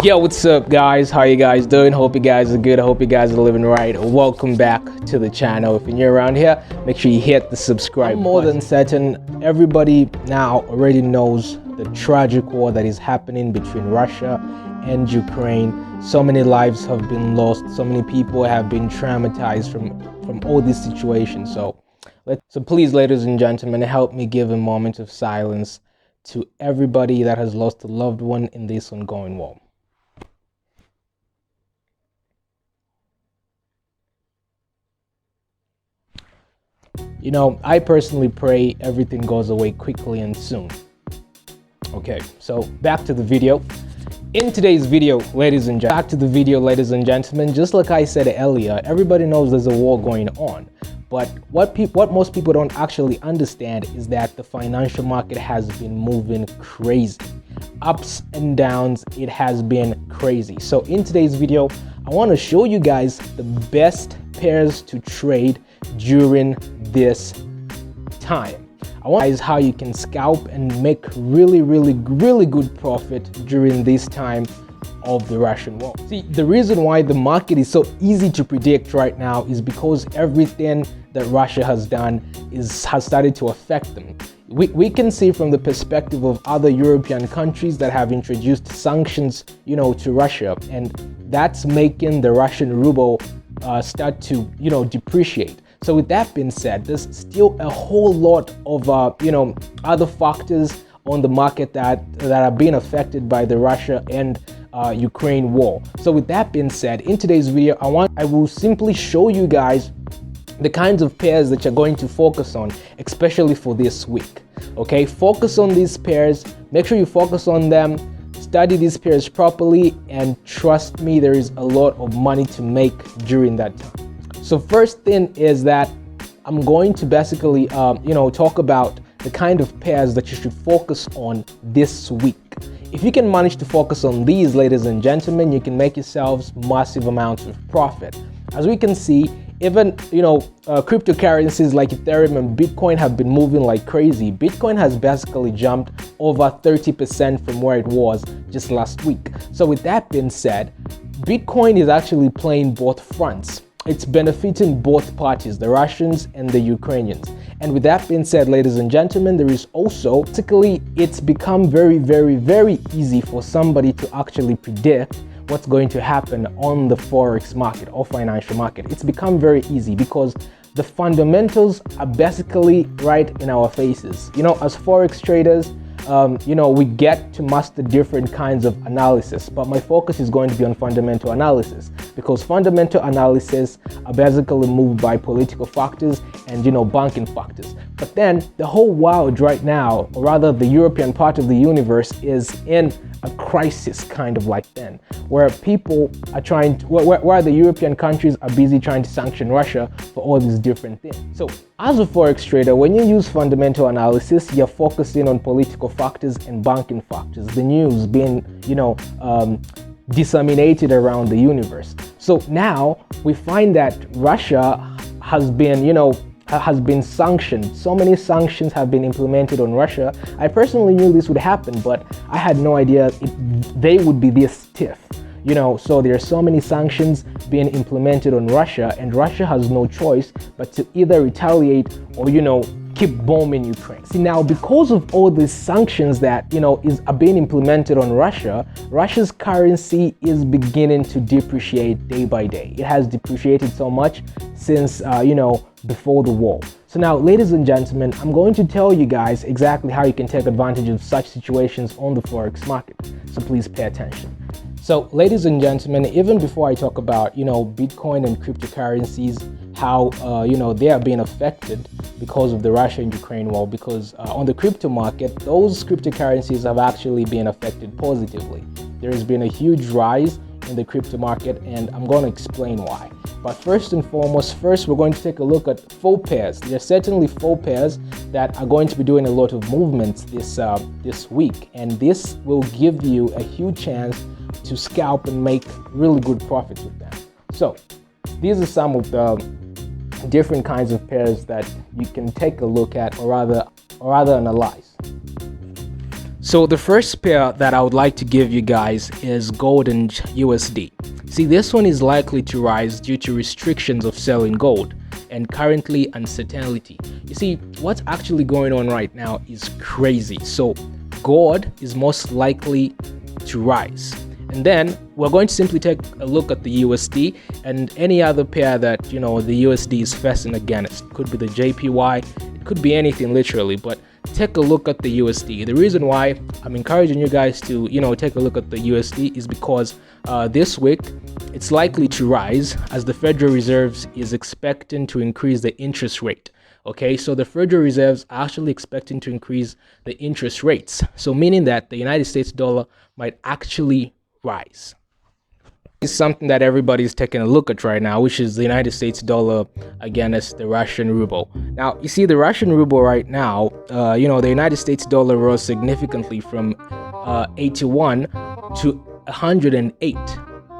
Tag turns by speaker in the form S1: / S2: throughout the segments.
S1: Yo, what's up guys? How you guys doing? Hope you guys are good. I hope you guys are living right. Welcome back to the channel. If you're new around here, make sure you hit the subscribe button. More than certain, everybody now already knows the tragic war that is happening between Russia and Ukraine. So many lives have been lost. So many people have been traumatized from all these situations. So please, ladies and gentlemen, help me give a moment of silence to everybody that has lost a loved one in this ongoing war. You know, I personally pray everything goes away quickly and soon. Okay, so back to the video. In today's video, ladies and gentlemen, just like I said earlier, everybody knows there's a war going on. But what most people don't actually understand is that the financial market has been moving crazy. Ups and downs, it has been crazy. So in today's video, I want to show you guys the best pairs to trade during this time. I want to guys how you can scalp and make really good profit during this time of the Russian war. See, the reason why the market is so easy to predict right now is because everything that Russia has done has started to affect them. We can see from the perspective of other European countries that have introduced sanctions, to Russia, and that's making the Russian ruble start to, depreciate. So with that being said, there's still a whole lot of, other factors on the market that are being affected by the Russia and Ukraine war. So with that being said, in today's video, I will simply show you guys the kinds of pairs that you're going to focus on, especially for this week. Okay, focus on these pairs. Make sure you focus on them. Study these pairs properly, and trust me, there is a lot of money to make during that time. So first thing is that I'm going to basically, talk about the kind of pairs that you should focus on this week. If you can manage to focus on these, ladies and gentlemen, you can make yourselves massive amounts of profit. As we can see, even, cryptocurrencies like Ethereum and Bitcoin have been moving like crazy. Bitcoin has basically jumped over 30% from where it was just last week. So with that being said, Bitcoin is actually playing both fronts. It's benefiting both parties, the Russians and the Ukrainians. And with that being said, ladies and gentlemen, there is also, basically, it's become very easy for somebody to actually predict what's going to happen on the forex market or financial market. It's become very easy because the fundamentals are basically right in our faces. As forex traders, we get to master different kinds of analysis, but my focus is going to be on fundamental analysis, because fundamental analysis are basically moved by political factors and banking factors. But then the whole world right now, or rather the European part of the universe, is in a crisis kind of like then, where people are trying to, where the European countries are busy trying to sanction Russia for all these different things. So as a forex trader, when you use fundamental analysis, you're focusing on political factors and banking factors, the news being, disseminated around the universe. So now we find that Russia has been sanctioned. So many sanctions have been implemented on Russia. I personally knew this would happen, but I had no idea they would be this stiff. So there are so many sanctions being implemented on Russia, and Russia has no choice but to either retaliate or, keep bombing Ukraine. See, now because of all these sanctions that, are being implemented on Russia, Russia's currency is beginning to depreciate day by day. It has depreciated so much since, before the war. So now, ladies and gentlemen, I'm going to tell you guys exactly how you can take advantage of such situations on the forex market. So please pay attention. So ladies and gentlemen, even before I talk about, Bitcoin and cryptocurrencies, how, they are being affected because of the Russia and Ukraine war, because on the crypto market, those cryptocurrencies have actually been affected positively. There has been a huge rise in the crypto market, and I'm going to explain why. But first and foremost, we're going to take a look at 4 pairs. There are certainly 4 pairs that are going to be doing a lot of movements this week, and this will give you a huge chance to scalp and make really good profits with them. So these are some of the different kinds of pairs that you can take a look at, or rather analyze. So the first pair that I would like to give you guys is gold and USD. See, this one is likely to rise due to restrictions of selling gold and currently uncertainty. You see, what's actually going on right now is crazy. So gold is most likely to rise. And then we're going to simply take a look at the USD and any other pair that, the USD is facing against. It could be the JPY, it could be anything literally, but take a look at the USD. The reason why I'm encouraging you guys to, take a look at the USD is because this week it's likely to rise as the Federal Reserve is expecting to increase the interest rate. Okay, so the Federal Reserves are actually expecting to increase the interest rates. So meaning that the United States dollar might actually rise. It's something that everybody's taking a look at right now, which is the United States dollar against the Russian ruble. Now, you see the Russian ruble right now, the United States dollar rose significantly from 81 to 108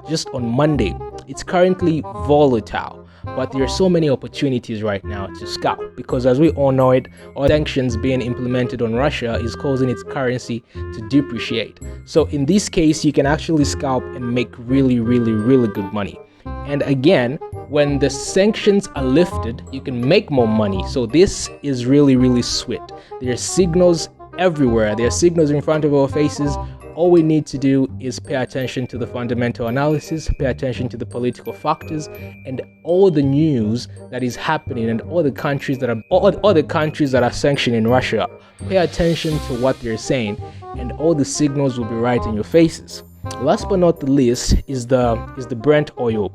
S1: just on Monday. It's currently volatile, but there are so many opportunities right now to scalp because, as we all know it, all sanctions being implemented on Russia is causing its currency to depreciate. So in this case, you can actually scalp and make really good money. And again, when the sanctions are lifted, you can make more money. So this is really sweet. There are signals everywhere. There are signals in front of our faces. All we need to do is pay attention to the fundamental analysis, pay attention to the political factors, and all the news that is happening, and all the countries that are sanctioning Russia. Pay attention to what they're saying, and all the signals will be right in your faces. Last but not the least is the Brent oil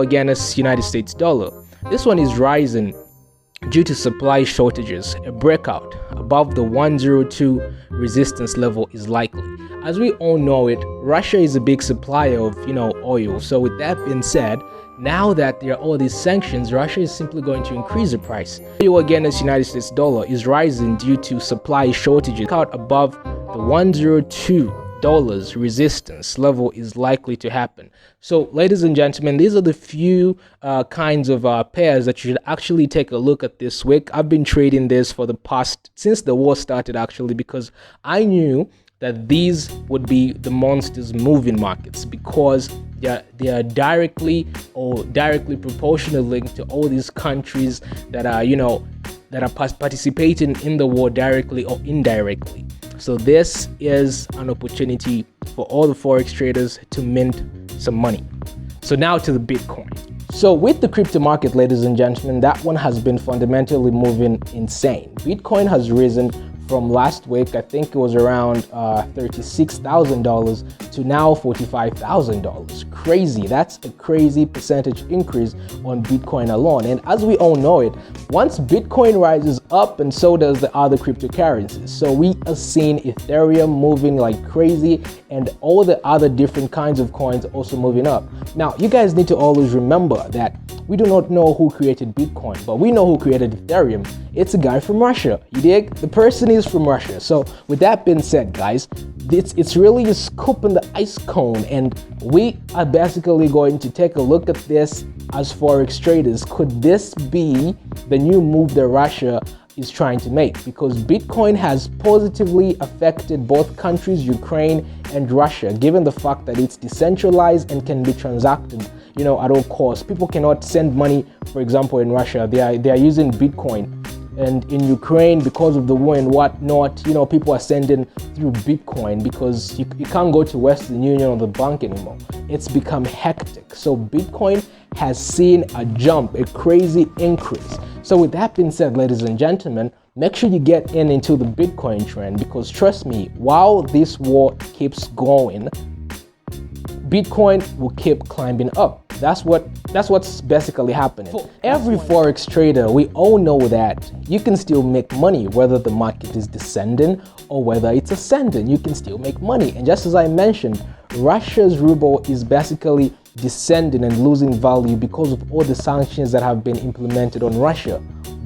S1: against United States dollar. This one is rising due to supply shortages. A breakout above the 102 resistance level is likely. As we all know it, Russia is a big supplier of oil. So with that being said, now that there are all these sanctions, Russia is simply going to increase the price. Oil against United States dollar is rising due to supply shortages. Out above the 102 resistance level is likely to happen. So ladies and gentlemen, these are the few kinds of pairs that you should actually take a look at this week. I've been trading this since the war started actually, because I knew that these would be the monsters moving markets because they are directly proportional linked to all these countries that are participating in the war directly or indirectly. So this is an opportunity for all the forex traders to mint some money. So now to the Bitcoin. So with the crypto market, ladies and gentlemen, that one has been fundamentally moving insane. Bitcoin has risen from last week, I think it was around $36,000 to now $45,000. Crazy. That's a crazy percentage increase on Bitcoin alone. And as we all know it, once Bitcoin rises up, and so does the other cryptocurrencies. So we are seeing Ethereum moving like crazy, and all the other different kinds of coins also moving up. Now, you guys need to always remember that we do not know who created Bitcoin, but we know who created Ethereum. It's a guy from Russia. You dig? The person is from Russia. So with that being said, guys, it's really a scoop in the ice cone, and we are basically going to take a look at this as forex traders. Could this be the new move that Russia is trying to make? Because Bitcoin has positively affected both countries, Ukraine and Russia, given the fact that it's decentralized and can be transacted at all costs. People cannot send money, for example, in Russia. They are using Bitcoin. And in Ukraine, because of the war and whatnot, people are sending through Bitcoin because you can't go to Western Union or the bank anymore. It's become hectic. So Bitcoin has seen a jump, a crazy increase. So with that being said, ladies and gentlemen, make sure you get into the Bitcoin trend, because trust me, while this war keeps going, Bitcoin will keep climbing up. That's what's basically happening. For every forex trader, we all know that you can still make money whether the market is descending or whether it's ascending. You can still make money. And just as I mentioned, Russia's ruble is basically descending and losing value because of all the sanctions that have been implemented on Russia.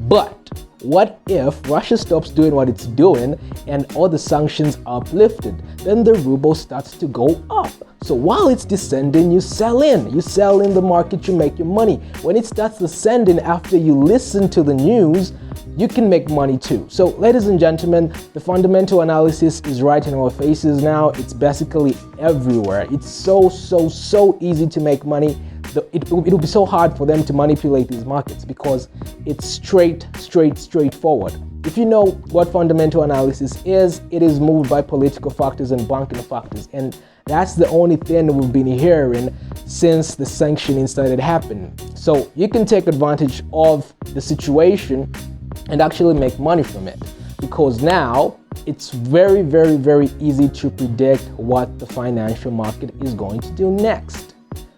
S1: But what if Russia stops doing what it's doing and all the sanctions are uplifted? Then the ruble starts to go up. So while it's descending, you sell in. You sell in the market, you make your money. When it starts descending after you listen to the news, you can make money too. So ladies and gentlemen, the fundamental analysis is right in our faces now. It's basically everywhere. It's so easy to make money. It'll be so hard for them to manipulate these markets because it's straightforward. If you know what fundamental analysis is, it is moved by political factors and banking factors. And that's the only thing that we've been hearing since the sanctioning started happening. So you can take advantage of the situation and actually make money from it, because now it's very easy to predict what the financial market is going to do next.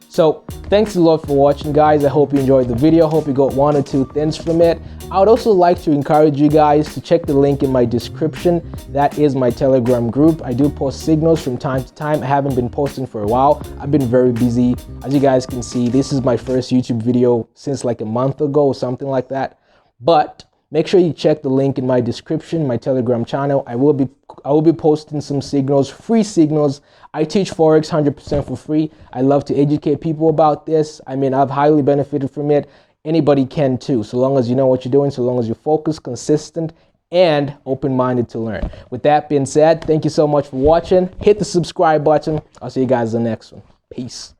S1: So thanks a lot for watching, guys. I hope you enjoyed the video. Hope you got one or two things from it. I would also like to encourage you guys to check the link in my description. That is my Telegram group. I do post signals from time to time. I haven't been posting for a while. I've been very busy. As you guys can see, this is my first YouTube video since like a month ago or something like that. But make sure you check the link in my description, my Telegram channel. I will be posting some signals, free signals. I teach Forex 100% for free. I love to educate people about this. I mean, I've highly benefited from it. Anybody can too, so long as you know what you're doing, so long as you're focused, consistent, and open-minded to learn. With that being said, thank you so much for watching. Hit the subscribe button. I'll see you guys in the next one. Peace.